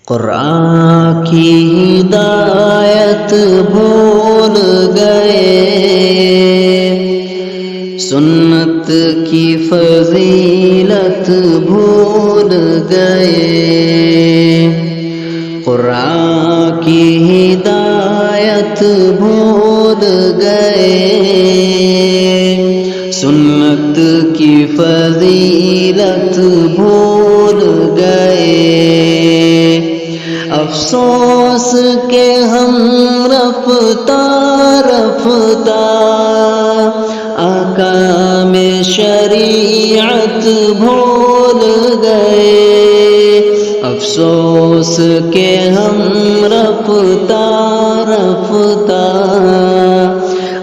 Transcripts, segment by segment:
قرآن کی ہدایت بھول گئے، سنت کی فضیلت بھول گئے، قرآن کی ہدایت بھول گئے، سنت کی فضیلت بھول گئے۔ افسوس کہ ہم رفتہ رفتہ احکام شریعت بھول گئے، افسوس کہ ہم رفتہ رفتہ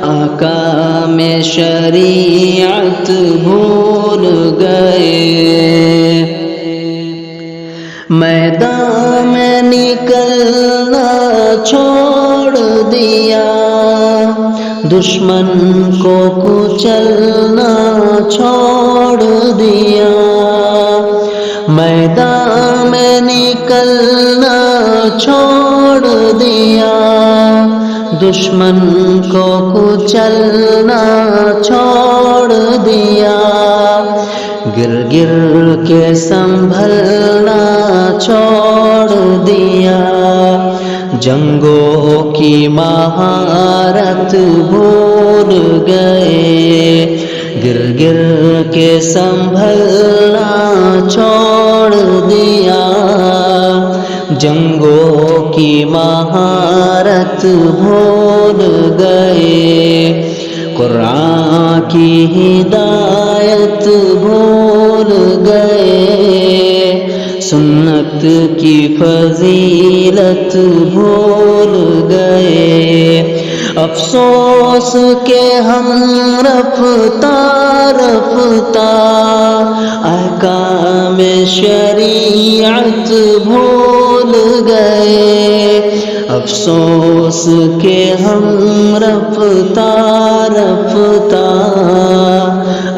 احکام شریعت بھول گئے۔ میدان میں نکلنا چھوڑ دیا، دشمن کو کچلنا چھوڑ دیا، میدان میں نکلنا چھوڑ دیا، دشمن کو کچلنا چھوڑ دیا، گر گر کے سنبھلنا چھوڑ دیا، جنگوں کی مہارت بھول گئے، گر گر کے سنبھلنا چھوڑ دیا، جنگوں کی مہارت بھول گئے، قرآن کی ہدایت بھول گئے، سنت کی فضیلت بھول گئے۔ افسوس کہ ہم رفتہ رفتہ احکام شریعت بھول گئے، افسوس کہ ہم رفتہ رفتہ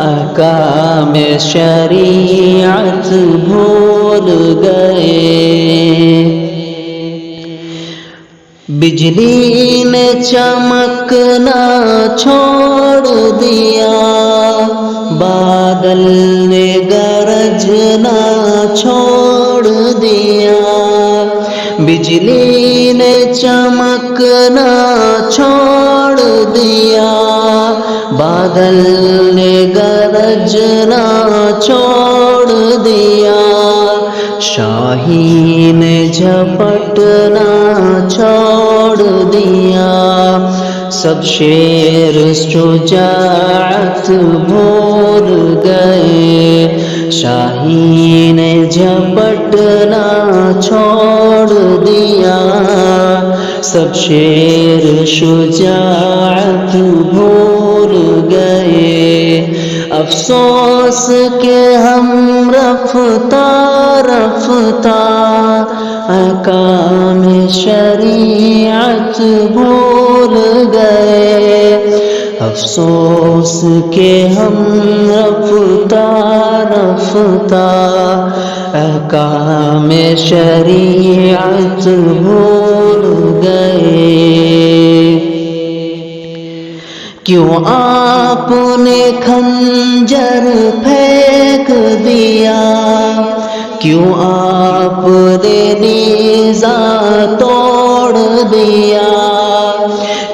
احکام شریعت بھول گئے۔ بجلی نے چمکنا چھوڑ دیا، بادل نے گرجنا چھوڑ دیا، بجلی نے چمکنا چھوڑ دیا، بادل نے گرجنا چھوڑ دیا، شاہین نے جھپٹنا چھوڑ دیا، سب شیر شجاعت بھول گئے، شاہین نے جھپٹنا چھوڑ دیا، سب شیر شجاعت بھول گئے، افسوس کہ ہم رفتہ رفتہ احکام شریعت بھول گئے، افسوس کہ ہم رفتہ رفتہ احکام شریعت بھول گئے۔ کیوں آپ نے خنجر پھینک دیا، کیوں آپ نے نیزہ توڑ دیا،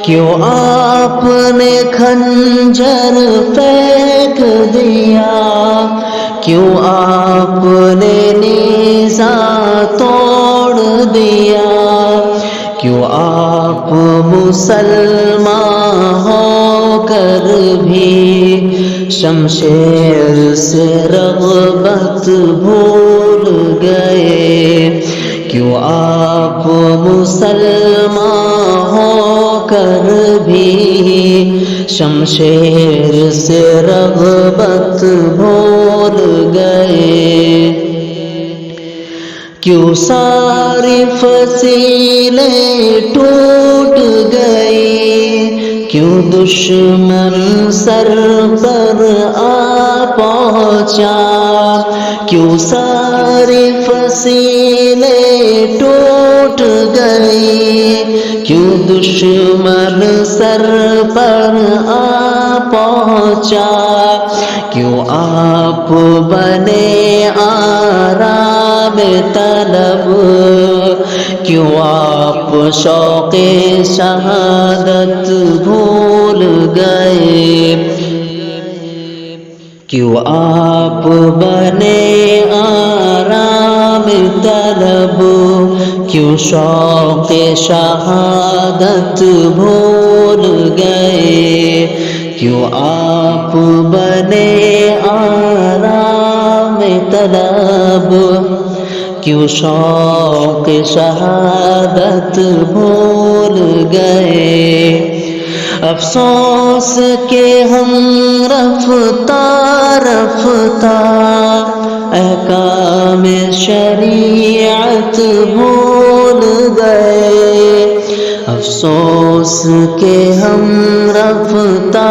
کیوں آپ نے خنجر پھینک دیا، کیوں آپ نے نیزہ توڑ دیا، کیوں آپ مسلمان ہو کر بھی شمشیر سے رغبت بھول گئے، کیوں آپ مسلمان ہو کر بھی شمشیر سے رغبت بھول گئے، کیوں ساری فصیلیں ٹوٹ گئی، کیوں دشمن سر پر آ پہنچا، کیوں ساری فصیلیں ٹوٹ دشمن سر پر آ پہنچا، کیوں آپ بنے آرام طلب، کیوں آپ شوق شہادت بھول گئے، کیوں آپ بنے آرام طلب، کیوں شوق شہادت بھول گئے، کیوں آپ بنے آرام طلب، کیوں شوق شہادت بھول گئے۔ افسوس کہ ہم رفتہ رفتہ احکام شریعت بھول گئے، افسوس کہ ہم رفتہ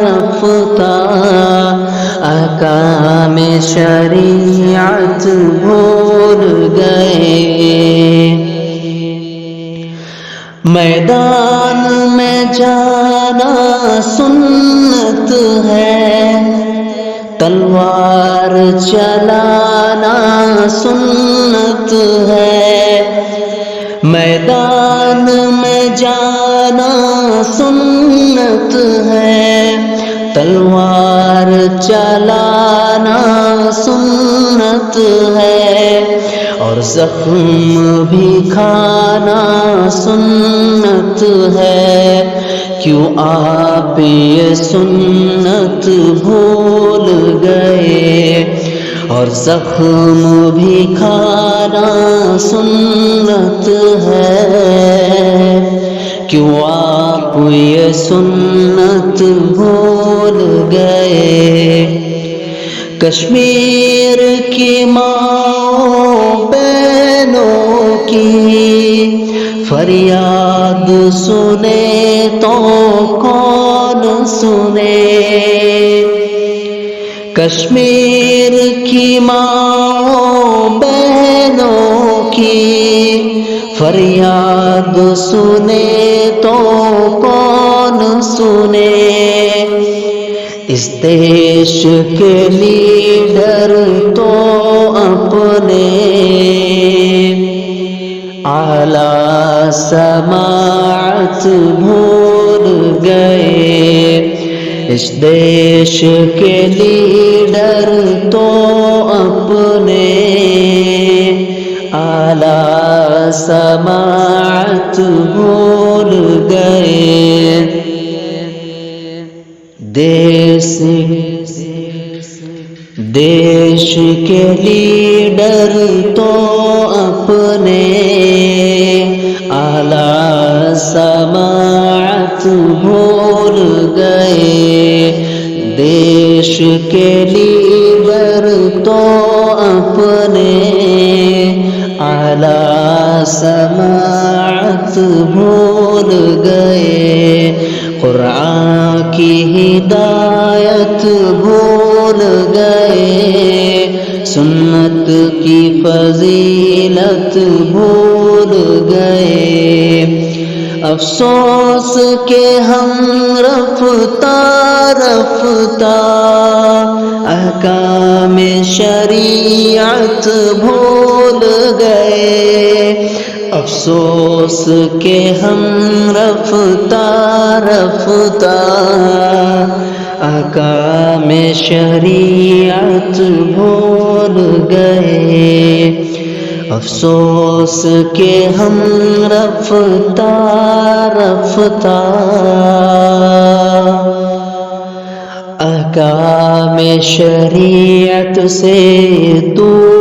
رفتہ احکام شریعت بھول گئے۔ میدان میں جانا سنت ہے، تلوار چلانا سنت ہے، میدان میں جانا سنت ہے، تلوار چلانا سنت ہے، اور زخم بھی کھانا سنت ہے، کیوں آپ یہ سنت بھول گئے، اور زخم بھی کھانا سنت ہے، کیوں آپ یہ سنت بھول گئے۔ کشمیر کی ماؤں بہنوں کی فریاد سنے تو کون سنے، کشمیر کی ماؤں بہنوں کی فریاد سنے تو کون سنے، اس دیش کے لیڈر تو اپنے اعلیٰ سماعت بھول گئے، اس دیش کے لیڈر تو اپنے اعلیٰ سماعت بھول گئے۔ دیش کے لیڈر تو اپنے اعلیٰ سماعت بھول گئے، دیش کے لیڈر تو اپنے اعلیٰ سماعت بھول گئے، قرآن کی ہدایت بھول گئے، سنت کی فضیلت بھول گئے، افسوس کہ ہم رفتہ رفتہ احکام شریعت بھول گئے، افسوس کہ ہم رفتہ رفتہ احکام شریعت بھول گئے، افسوس کہ ہم رفتہ رفتہ احکام شریعت سے دور